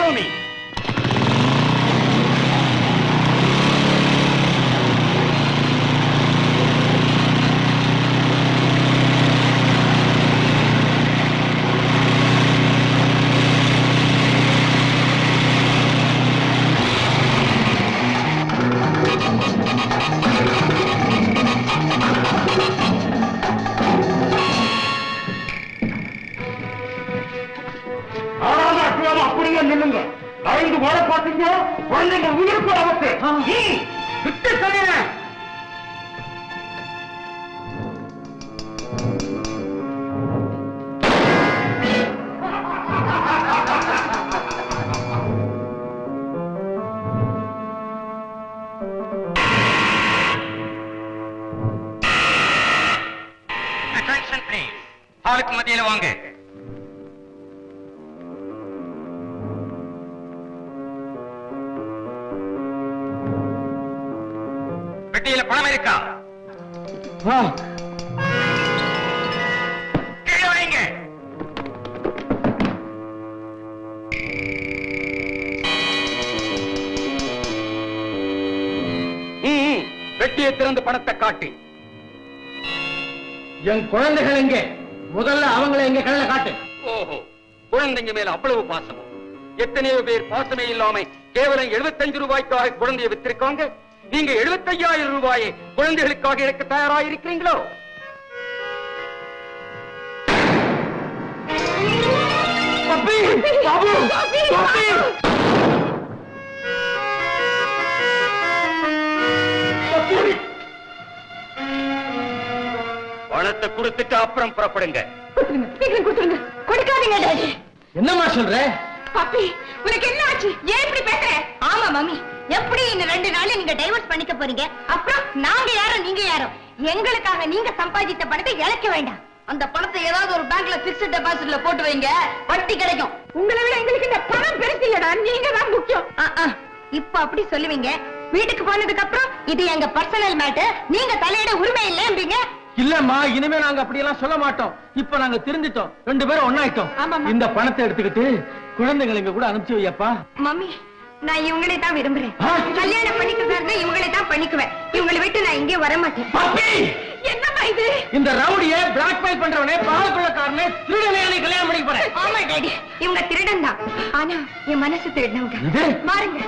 Follow me. அப்படியே நில்லுங்க. ஐந்து மழை பார்த்தீங்க, குழந்தைங்க உயிருக்கு ஆபத்து. விட்டு சொல்லுங்க. ஹாலுக்கு மத்தியில வாங்க. பெட்டியில பணம் இருக்கா? கீழே வைங்க. பெட்டியை திறந்து பணத்தை காட்டு. என் குழந்தைகள் எங்கே? முதல்ல அவங்களை எங்க கண்ணுல காட்டு. ஓஹோ, குழந்தைங்க மேல அவ்வளவு பாசம். எத்தனையோ பேர் பாசமே இல்லாம கேவலம் 75 ரூபாய்க்காக குழந்தையை வித்திருக்காங்க. நீங்க 75,000 ரூபாயை குழந்தைகளுக்காக இழக்க தயாராயிருக்கிறீங்களோ? பணத்தை கொடுத்துட்டு அப்புறம் புறப்படுங்க. கொடுக்காதீங்க டாடி. என்னம்மா சொல்ற? பாப்பி, உனக்கு என்ன ஆச்சு? ஏன் இப்படி பேசுற? ஆமா மம்மி, எப்படி இந்த 2 நாள்ல நீங்க டைவர்ஸ் பண்ணிக்க போறீங்க? அப்புறம் நாங்க யாரோ நீங்க யாரோ? எங்களுக்காக நீங்க சம்பாதித்த பணத்தை இழக்க வேண்டாம். அந்த பணத்தை ஏதாவது ஒரு பேங்க்ல பிக்ஸ்ட் டெபாசிட்ல போட்டு வைங்க, வட்டி கிடைக்கும். உங்களை விட எங்களுக்கு இந்த பணம் பெருசு இல்லடா, நீங்க தான் முக்கியம். இப்ப அப்படி சொல்லுவீங்க, வீட்டுக்கு போனதுக்கு அப்புறம் இது எங்க பர்சனல் மேட்டர், நீங்க தலையிட உரிமை இல்லைன்றீங்க. இல்லம்மா, இனிமே நாங்க அப்படி எல்லாம் சொல்ல மாட்டோம். இப்ப நாங்க திருந்திட்டோம், 2 பேரும் ஒண்ணாயிட்டோம். இந்த பணத்தை எடுத்துக்கிட்டு குழந்தைகளை இங்க கூட அனுப்பிச்சு வையப்பா. மம்மி, நான் இவங்களை தான் விரும்புறேன். கல்யாணம் பண்ணிக்கிறதா இவங்களை தான் பண்ணிக்குவேன். இவங்களை விட்டு நான் இங்கே வர மாட்டேன். என்னம்மா இது? இந்த ரவுடியை பிளாக்மெயில் பண்றவனே, பாலக்குள்ளக்காரனே, திருடனை கல்யாணம் பண்ணிக்க போறேன். ஆமா டாடி, இவங்க திருடன் தான். ஆனா என் மனசு திருடனவங்க. பாருங்க.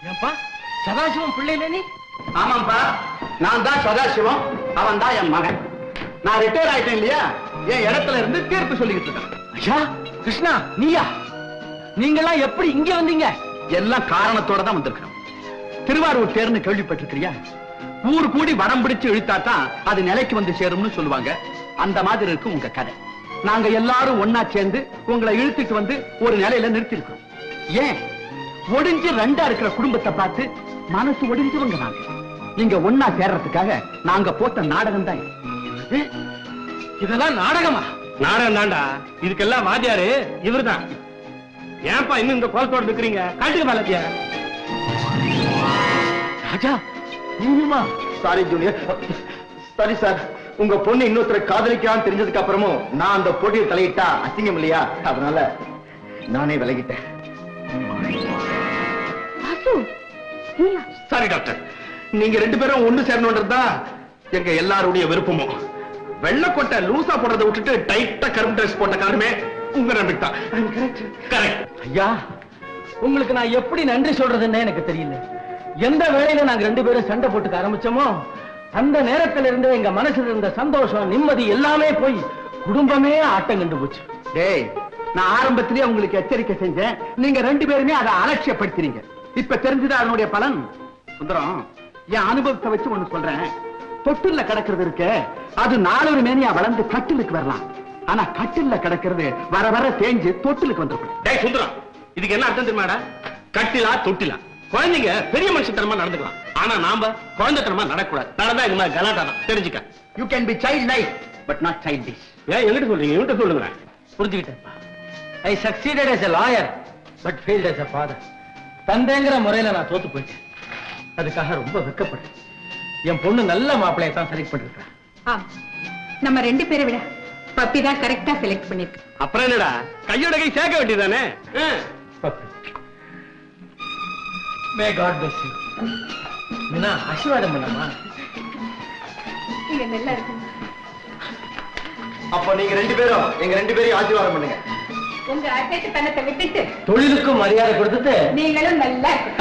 ஏன்பா சதாசிவம் பிள்ளைல நீ? ஆமாம்பா, நான் தான் சதாசிவம், அவன் தான் என் மகன். நான் ரிட்டையர் ஆயிட்டேன் இல்லையா, என் இடத்துல இருந்து தீர்ப்பு சொல்லிக்கிட்டு இருக்கான். ஐயா கிருஷ்ணா, நீயா? நீங்கெல்லாம் எப்படி இங்க வந்தீங்க? எல்லாம் காரணத்தோட தான் வந்திருக்கிறோம். திருவாரூர் தேர்னு கேள்விப்பட்டிருக்கிறியா? ஊர் கூடி வடம் பிடிச்சு இழுத்தாதான் அது நிலைக்கு வந்து சேரும்னு சொல்லுவாங்க. அந்த மாதிரி இருக்கு உங்க கதை. நாங்க எல்லாரும் ஒன்னா சேர்ந்து உங்களை இழுத்துட்டு வந்து ஒரு நிலையில நிறுத்திருக்கோம். ஏன் ஒடிஞ்சு 2ஆ இருக்கிற குடும்பத்தை பார்த்து மனசு ஒடிஞ்சவங்க நாங்க. நீங்க ஒன்னா சேர்றதுக்காக நாங்க போட்ட நாடகம் தான். இதெல்லாம் நாடகமா? நாடகம் தாண்டா. இதுக்கெல்லாம் வாத்தியாரு இவர்தான். ஏன்பா இன்னும் இந்த கோலத்தோட இருக்கிறீங்க? காட்டுக்கு பாலத்தியா. ராஜா, நீயுமா? Sorry junior, sorry sir. உங்க பொண்ணு இன்னொருத்தரை காதலிக்கான்னு தெரிஞ்சதுக்கு அப்புறமும் நான் அந்த போட்டியை தலையிட்டா அசிங்கம் இல்லையா, அதனால நானே விலகிட்டேன். சாரி டாக்டர், நீங்க 2 பேரும் ஒண்ணு சேரணும்ன்றதுதான் எங்க எல்லாருடைய விருப்பமும். வெள்ளக்கொட்டை லூசா போடுறதை விட்டுட்டு டைட்டா கரும்பு டிரஸ் போட்ட காரணமே உங்க நம்பிக்கை தான். ஐயா, உங்களுக்கு நான் எப்படி நன்றி சொல்றதுன்னு எனக்கு தெரியல. எந்த வேளையில நாங்க 2 பேரும் சண்டை போட்டுக்க ஆரம்பிச்சோமோ அந்த நேரத்துல இருந்து எங்க மனசுல இருந்த சந்தோஷம், நிம்மதி எல்லாமே போய் குடும்பமே ஆட்டம் கண்டு போச்சு. டேய், நான் ஆரம்பத்திலேயே உங்களுக்கு எச்சரிக்கை செஞ்சேன். நீங்க 2 பேருமே அதை அலட்சியப்படுத்துறீங்க. இப்ப தெரிஞ்சது அதனுடைய பலன். சுந்தரம், என் அனுபவத்தை வச்சு ஒண்ணு சொல்றேன். தொட்டில்ல கிடக்கிறது இருக்கு, அது 4 மேனியா வளர்ந்து கட்டிலுக்கு வரலாம். ஆனா கட்டில்ல கிடக்கிறது வர வர தேஞ்சு தொட்டிலுக்கு வந்துடும். டேய் சுந்தரம், இதுக்கு என்ன அர்த்தம் தெரியுமாடா? கட்டிலா தொட்டிலா? குழந்தைங்க பெரிய மனுஷத்தனமா நடந்துக்கலாம், ஆனா நாம குழந்தைத்தனமா நடக்கூடாது. நடந்தா இது மாதிரி கலாட்டா தான், தெரிஞ்சுக்க. You can be child like but not childish. ஏன் எங்கிட்ட சொல்றீங்க? இவன்ட்ட சொல்லுங்க. புரிஞ்சுக்கிட்டேன். I succeeded as a lawyer but failed as a father. தந்தைங்கிற முறையில நான் தோத்து போயிட்டேன். அதுக்காக ரொம்ப வெட்கப்படுறேன். என் பொண்ணு நல்ல மாப்பிள்ளையை தான் செலக்ட் பண்ணிருக்கேன். நம்ம 2 பேரை விட பப்பி தான் கரெக்டா செலக்ட் பண்ணிருக்கு. அப்புறம் என்னடா கையோட கை சேர்க்க வேண்டியதானே? May God bless you. Meena ஆசீர்வாதம் பண்ணமா. நீங்க நல்லா இருக்கு. அப்ப நீங்க 2 பேரும் எங்க 2 பேரையும் ஆசீர்வாதம் பண்ணுங்க. உங்க அசைட்டு தனத்தை விட்டுட்டு தொழிலுக்கும் மரியாதை கொடுத்துட்டு நீங்களும் நல்லா இருக்கு.